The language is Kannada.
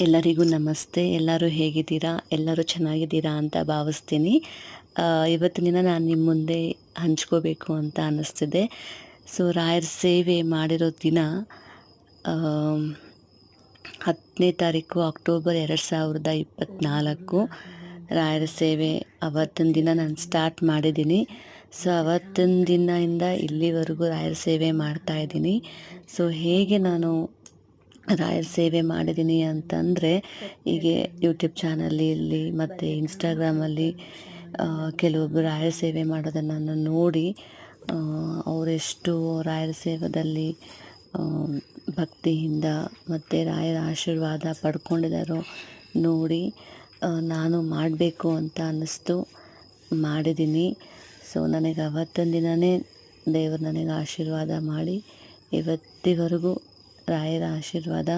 ಎಲ್ಲರಿಗೂ ನಮಸ್ತೆ. ಎಲ್ಲರೂ ಹೇಗಿದ್ದೀರಾ? ಎಲ್ಲರೂ ಚೆನ್ನಾಗಿದ್ದೀರಾ ಅಂತ ಭಾವಿಸ್ತೀನಿ. ಇವತ್ತಿನ ದಿನ ನಾನು ನಿಮ್ಮ ಮುಂದೆ ಹಂಚ್ಕೋಬೇಕು ಅಂತ ಅನ್ನಿಸ್ತಿದೆ. ಸೊ ರಾಯರ ಸೇವೆ ಮಾಡಿರೋ ದಿನ 10ನೇ ತಾರೀಕು ಅಕ್ಟೋಬರ್ 2024 ರಾಯರ ಸೇವೆ ಅವತ್ತಿನ ದಿನ ನಾನು ಸ್ಟಾರ್ಟ್ ಮಾಡಿದ್ದೀನಿ. ಸೊ ಅವತ್ತಿನ ದಿನದಿಂದ ಇಲ್ಲಿವರೆಗೂ ರಾಯರ ಸೇವೆ ಮಾಡ್ತಾಯಿದ್ದೀನಿ. ಸೊ ಹೇಗೆ ನಾನು ರಾಯರ ಸೇವೆ ಮಾಡಿದ್ದೀನಿ ಅಂತಂದರೆ, ಹೀಗೆ ಯೂಟ್ಯೂಬ್ ಚಾನಲಲ್ಲಿ ಮತ್ತು ಇನ್ಸ್ಟಾಗ್ರಾಮಲ್ಲಿ ಕೆಲವೊಬ್ಬರು ರಾಯರ ಸೇವೆ ಮಾಡೋದನ್ನು ನೋಡಿ ಅವರೆಷ್ಟು ರಾಯರ ಸೇವೆಯಲ್ಲಿ ಭಕ್ತಿಯಿಂದ ಮತ್ತು ರಾಯರ ಆಶೀರ್ವಾದ ಪಡ್ಕೊಂಡಿದ್ದಾರೋ ನೋಡಿ ನಾನು ಮಾಡಬೇಕು ಅಂತ ಅನ್ನಿಸ್ತು, ಮಾಡಿದ್ದೀನಿ. ಸೊ ನನಗೆ ಅವತ್ತಿನ ದಿನವೇ ದೇವರು ನನಗೆ ಆಶೀರ್ವಾದ ಮಾಡಿ ಇವತ್ತಿವರೆಗೂ ರಾಯರ ಆಶೀರ್ವಾದ